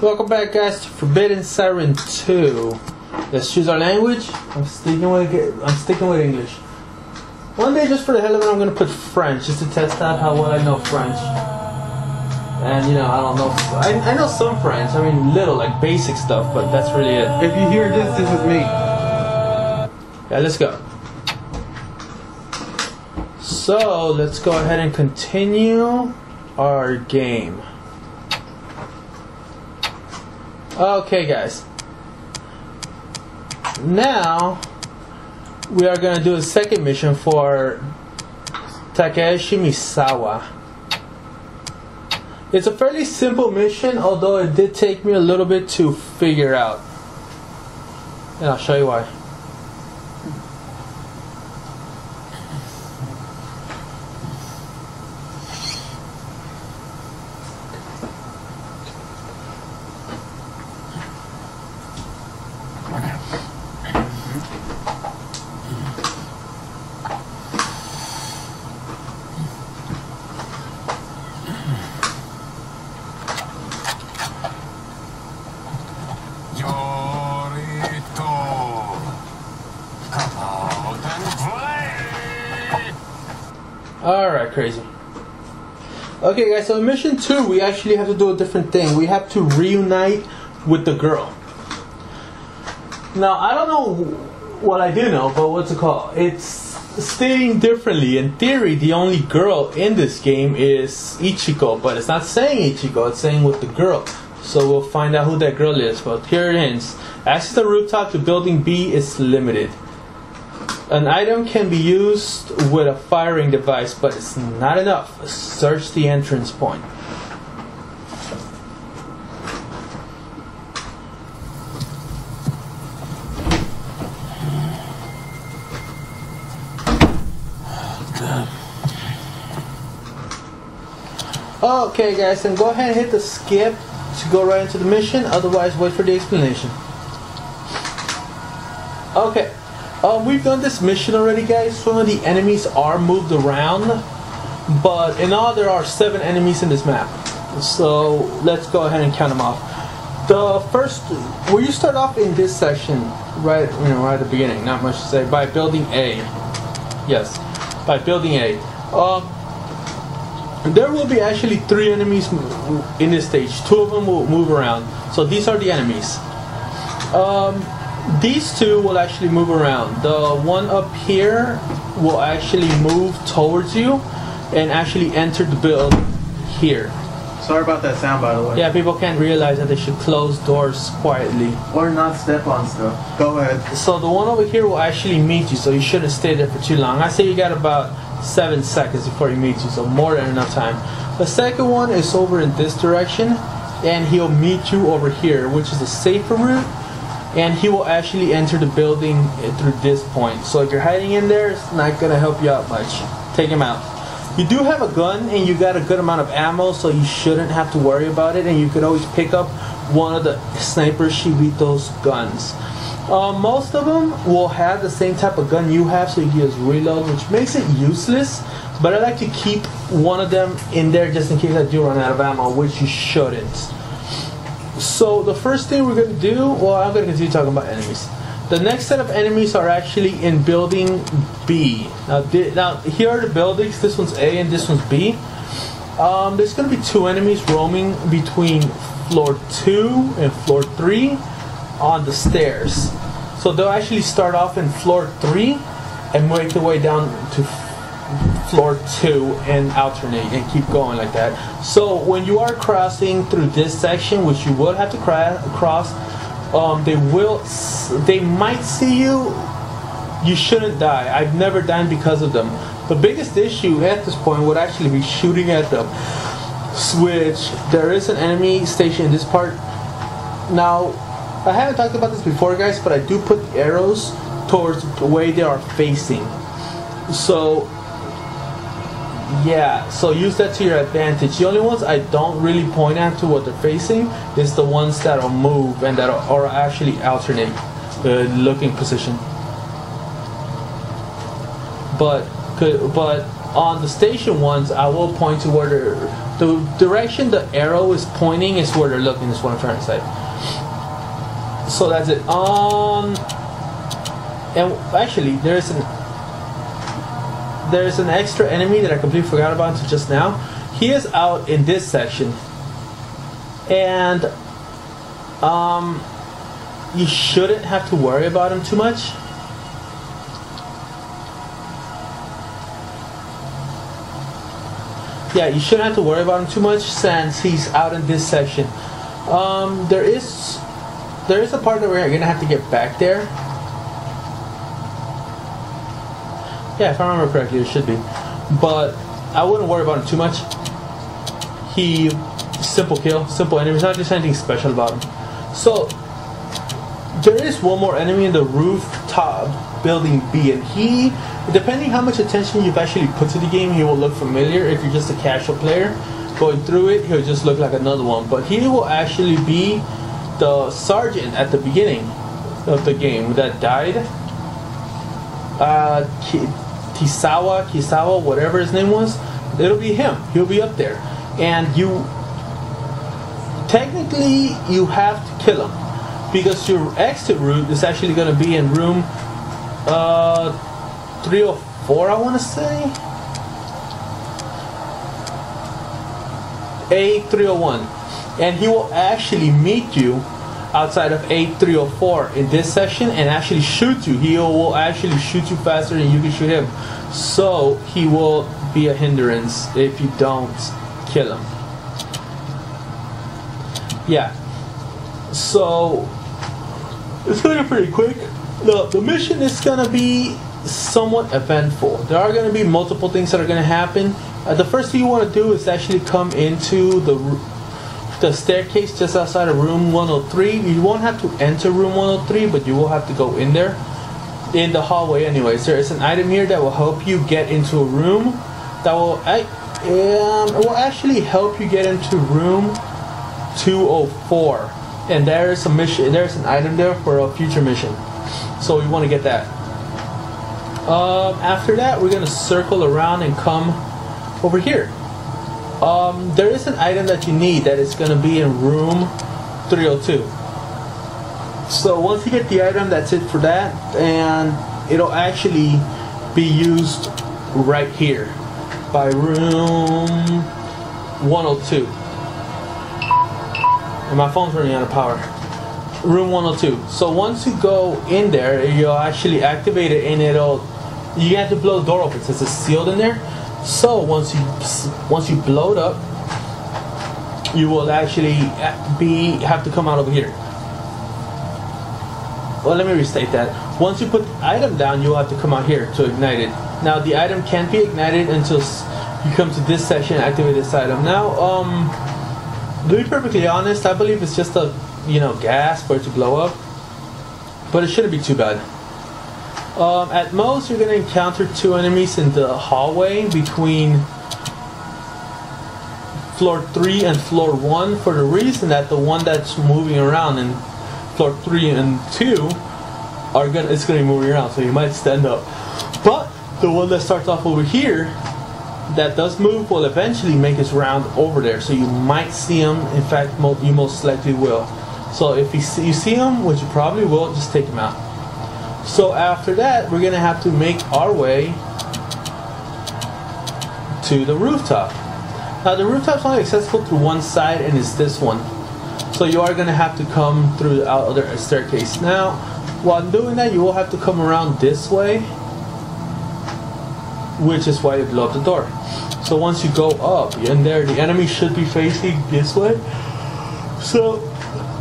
Welcome back, guys, to Forbidden Siren 2. Let's choose our language. I'm sticking with English. One day, just for the hell of it, I'm gonna put French just to test out how well I know French. And you know, I don't know. I know some French. I mean, little, like basic stuff, but that's really it. If you hear this is me. Yeah, let's go. So let's go ahead and continue our game. Okay, guys. Now we are gonna do a second mission for Takeaki Misawa. It's a fairly simple mission, although it did take me a little bit to figure out. And I'll show you why. Alright, crazy. Okay, guys, so in mission 2, we actually have to do a different thing. We have to reunite with the girl. Now, I don't know what I do know, but what's it called? It's stating differently. In theory, the only girl in this game is Ichiko, but it's not saying Ichiko, it's saying with the girl. So we'll find out who that girl is. But here it is. Access the rooftop to building B is limited. An item can be used with a firing device, but it's not enough. Search the entrance point. Okay, guys, then go ahead and hit the skip to go right into the mission. Otherwise, wait for the explanation. Okay. We've done this mission already, guys. Some of the enemies are moved around, but in all there are 7 enemies in this map. So let's go ahead and count them off. The first, well, you start off in this section right at the beginning. Not much to say. By building A. Yes, by building A. There will be actually 3 enemies in this stage. 2 of them will move around. So these are the enemies. These 2 will actually move around. The one up here will actually move towards you and actually enter the build here. Sorry about that sound, by the way. Yeah, people can't realize that they should close doors quietly. Or not step on stuff. Go ahead. So the one over here will actually meet you, so you shouldn't stay there for too long. I say you got about 7 seconds before he meets you, so more than enough time. The second one is over in this direction, and he'll meet you over here, which is a safer route. And he will actually enter the building through this point. So if you're hiding in there, it's not going to help you out much. Take him out. You do have a gun and you got a good amount of ammo, so you shouldn't have to worry about it. And you could always pick up one of the Sniper Shibito's guns. Most of them will have the same type of gun you have, so you can use reload, which makes it useless. But I like to keep one of them in there just in case I do run out of ammo, which you shouldn't. So the first thing we're going to do, well, I'm going to continue talking about enemies. The next set of enemies are actually in building B. Now here are the buildings. This one's A and this one's B. There's going to be 2 enemies roaming between floor 2 and floor 3 on the stairs. So they'll actually start off in floor 3 and make their way down to floor 2 and alternate and keep going like that. So when you are crossing through this section, which you will have to cross, they might see you. You shouldn't die. I've never died because of them. The biggest issue at this point would actually be shooting at them, which there is an enemy station in this part. Now, I haven't talked about this before, guys, but I do put the arrows towards the way they are facing. So Yeah, so use that to your advantage. The only ones I don't really point at to what they're facing is the ones that'll move and that are actually alternate looking position. But on the station ones, I will point to where the direction the arrow is pointing is where they're looking. Is what I'm trying to say. So that's it. And actually, there's an extra enemy that I completely forgot about until just now. He is out in this section, and you shouldn't have to worry about him too much. Yeah, you shouldn't have to worry about him too much since he's out in this section. There is a part where you're gonna have to get back there. Yeah, if I remember correctly, it should be. But I wouldn't worry about him too much. Simple kill, simple enemy. There's not just anything special about him. So there is one more enemy in the rooftop building B, and he, depending how much attention you've actually put to the game, he will look familiar. If you're just a casual player going through it, he'll just look like another one. But he will actually be the sergeant at the beginning of the game that died. Kisawa, whatever his name was, it'll be him. He'll be up there, and technically you have to kill him because your exit route is actually going to be in room 304, I want to say, A301, and he will actually meet you outside of A304 in this section and actually shoot you. He will actually shoot you faster than you can shoot him. So he will be a hindrance if you don't kill him. Yeah. So it's gonna be pretty quick. The mission is gonna be somewhat eventful. There are gonna be multiple things that are gonna happen. The first thing you want to do is actually come into the staircase just outside of room 103. You won't have to enter room 103, but you will have to go in there. In the hallway anyways, there is an item here that will help you get into a room that will actually help you get into room 204. And there's a mission, there's an item there for a future mission. So you want to get that. After that, we're going to circle around and come over here. There is an item that you need that is going to be in room 302. So once you get the item, that's it for that, and it'll actually be used right here by room 102. And my phone's running out of power. Room 102. So once you go in there, you'll actually activate it, and you have to blow the door open since it's sealed in there. So once you blow it up, you will actually have to come out over here. Well, let me restate that. Once you put the item down, you'll have to come out here to ignite it. Now the item can't be ignited until you come to this section and activate this item. Now, to be perfectly honest, I believe it's just a gas for it to blow up, but it shouldn't be too bad. At most, you're going to encounter 2 enemies in the hallway between floor 3 and floor 1, for the reason that the one that's moving around in floor 3 and 2 it's going to be moving around, so you might stand up. But the one that starts off over here that does move will eventually make its round over there, so you might see him. In fact, you most likely will. So if you see him, which you probably will, just take him out. So after that, we're going to have to make our way to the rooftop. Now the rooftop's only accessible through one side, and it's this one. So you are going to have to come through the other staircase. Now, while doing that, you will have to come around this way, which is why you blow up the door. So once you go up, and there, the enemy should be facing this way. So,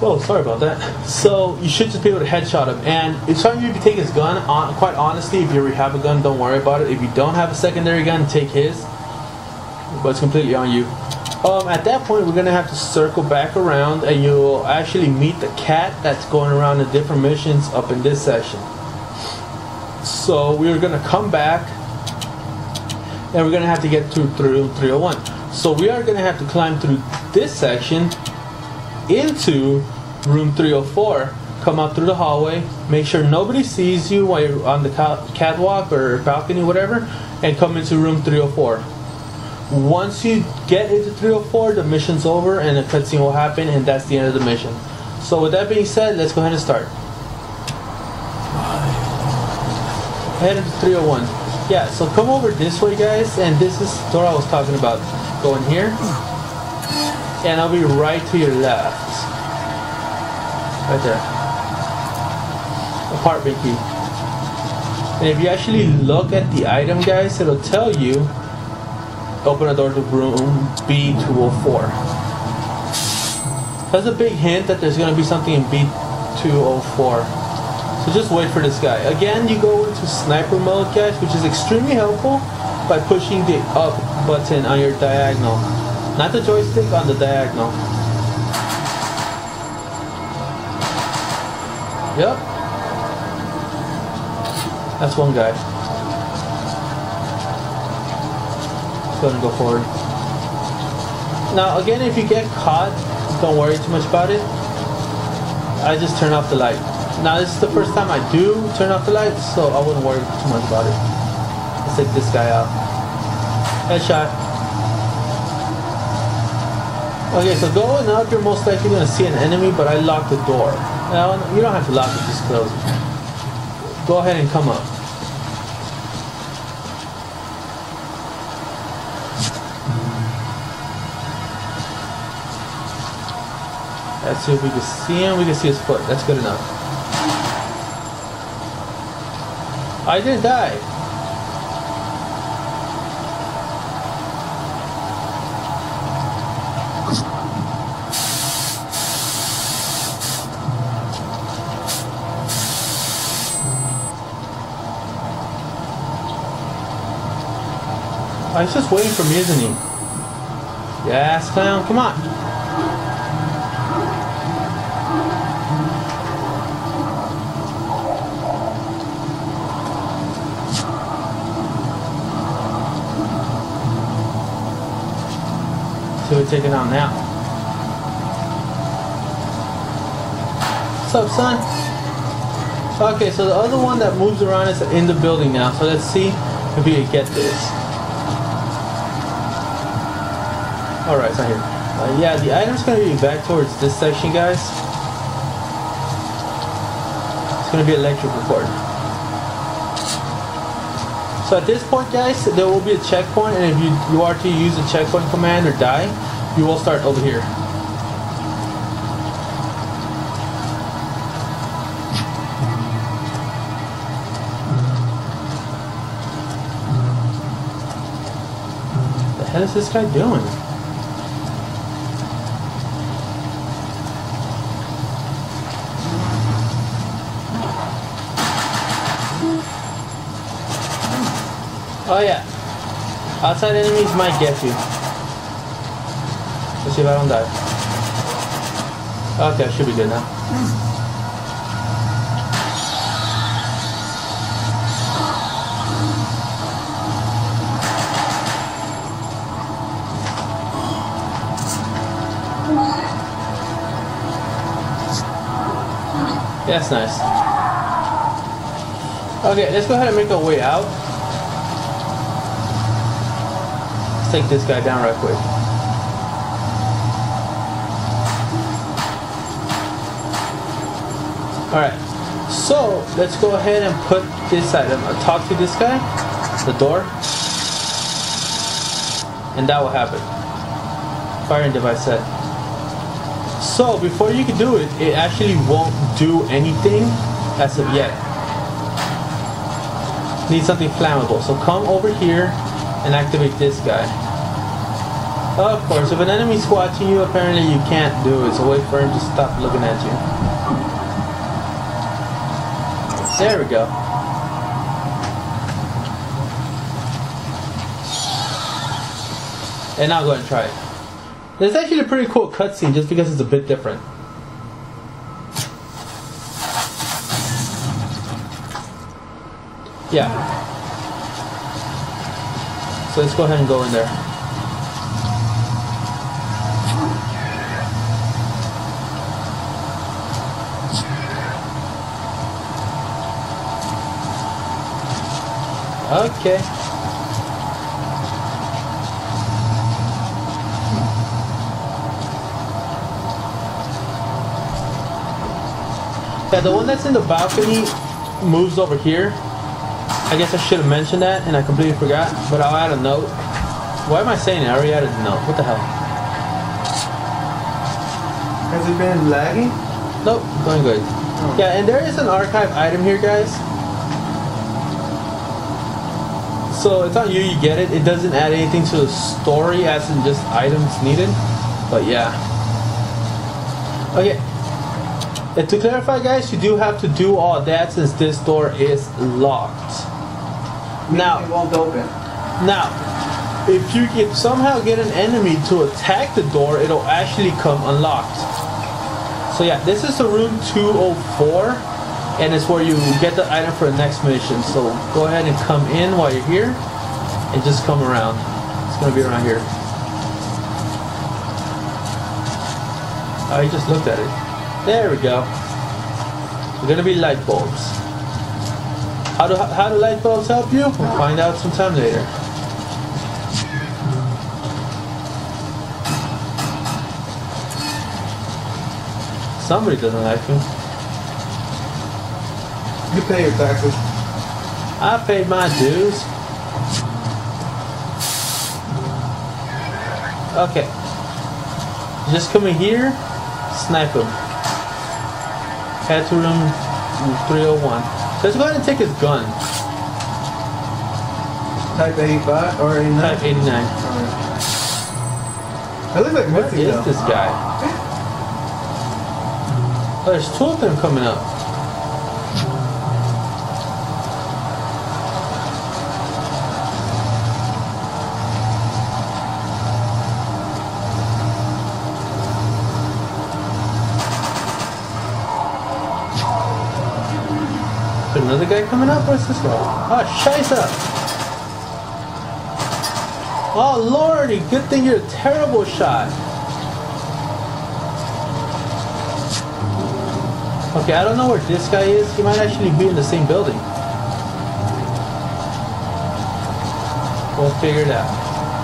oh, sorry about that. So you should just be able to headshot him. And it's time you to take his gun. Quite honestly, if you already have a gun, don't worry about it. If you don't have a secondary gun, take his. But it's completely on you. At that point, we're gonna have to circle back around, and you'll actually meet the cat that's going around the different missions up in this section. So we're gonna come back, and we're gonna have to get through room 301. So we are gonna have to climb through this section into room 304, come out through the hallway, make sure nobody sees you while you're on the catwalk or balcony, whatever, and come into room 304. Once you get into 304, the mission's over and a cutscene will happen, and that's the end of the mission. So with that being said, let's go ahead and start. Head into 301. Yeah, so come over this way, guys, and this is the door I was talking about. Go in here, and I'll be right to your left. Right there. Apartment key. And if you actually look at the item, guys, it'll tell you open a door to room B204. That's a big hint that there's going to be something in B204. So just wait for this guy. Again, you go into sniper mode, guys, which is extremely helpful by pushing the up button on your diagonal. Not the joystick, on the diagonal. Yep. That's one guy. Go and go forward. Now again, if you get caught, don't worry too much about it. I just turn off the light. Now this is the first time I do turn off the light, so I wouldn't worry too much about it. Let's take this guy out. Headshot. Okay, so going up, you're most likely going to see an enemy, but I locked the door. Now, you don't have to lock it, just close it. Go ahead and come up. Let's see if we can see him. We can see his foot. That's good enough. I didn't die. Oh, he's just waiting for me, isn't he? Yes, clown, come on. So we're taking on now. What's up, son? Okay, so the other one that moves around is in the building now. So let's see if we can get this. Alright, it's not here. Yeah, the item's going to be back towards this section, guys. It's going to be electrical cord. So at this point, guys, there will be a checkpoint, and if you are to use the checkpoint command or die, you will start over here. What the hell is this guy doing? Oh yeah, outside enemies might get you. Let's see if I don't die. Okay, I should be good now. Yeah, that's nice. Okay, let's go ahead and make our way out. Let's take this guy down right quick. Alright, so let's go ahead and put this item. I'll talk to this guy, the door, and that will happen. Firing device set. So before you can do it, it actually won't do anything as of yet. Need something flammable. So come over here and activate this guy. Of course, if an enemy's watching you, apparently you can't do it, so wait for him to stop looking at you. There we go. And now go ahead and try it. It's actually a pretty cool cutscene just because it's a bit different. Yeah. So let's go ahead and go in there. Okay. Yeah, the one that's in the balcony moves over here. I guess I should have mentioned that, and I completely forgot, but I'll add a note. Why am I saying it? I already added a note. What the hell? Has it been lagging? Nope, going good. Oh. Yeah, and there is an archive item here, guys. So it's on you, you get it. It doesn't add anything to the story as in just items needed. But yeah. Okay. And to clarify, guys, you do have to do all that since this door is locked. Now, it won't open. Now, if you can somehow get an enemy to attack the door, it'll actually come unlocked. So yeah, this is the room 204, and it's where you get the item for the next mission. So go ahead and come in while you're here, and just come around. It's gonna be around here. Oh, you just looked at it. There we go. They're gonna be light bulbs. How do light bulbs help you? We'll find out sometime later. Somebody doesn't like me. You pay your taxes. I paid my dues. Okay. Just come in here, snipe him. Head to room 301. Let's go ahead and take his gun. Type 85 or 89? Type 89. Alright. That looks like Where is this guy? Oh, there's two of them coming up. Another guy coming up? What's this guy? Oh, Scheisse! Oh, lordy! Good thing you're a terrible shot. Okay, I don't know where this guy is. He might actually be in the same building. We'll figure it out.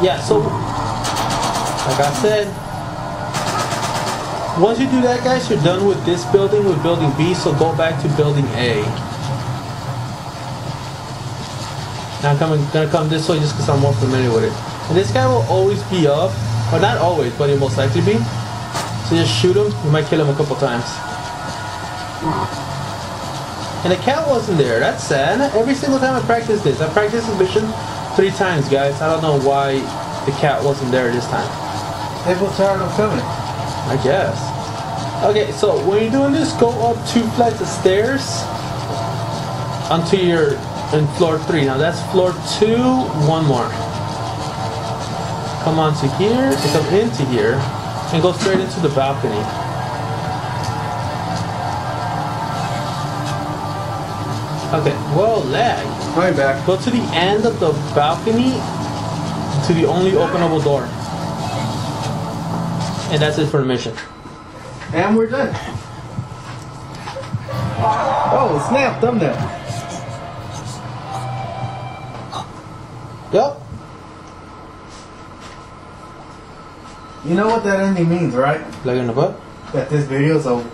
Yeah, so, like I said, once you do that, guys, you're done with this building, with building B, so go back to building A. Now I'm gonna come this way just because I'm more familiar with it. And this guy will always be up, or not always, but he'll most likely be. So just shoot him, you might kill him a couple times. And the cat wasn't there, that's sad. Every single time I practice this, I practice this mission 3 times, guys. I don't know why the cat wasn't there this time. They will tired of coming. I guess. Okay, so when you're doing this, go up 2 flights of stairs until you're in floor 3. Now that's floor 2, 1 more. Come on to here, and come into here, and go straight into the balcony. Okay, well, lag. Right back. Go to the end of the balcony to the only openable door. And that's it for the mission. And we're done. Oh, snap, thumbnail. Yup. You know what that ending means, right? Lag in the butt? That this video's over.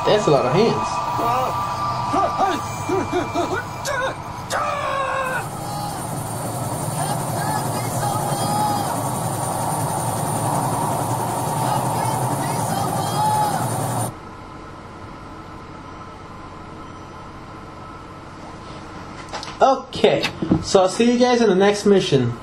That's a lot of hands. Okay, so I'll see you guys in the next mission.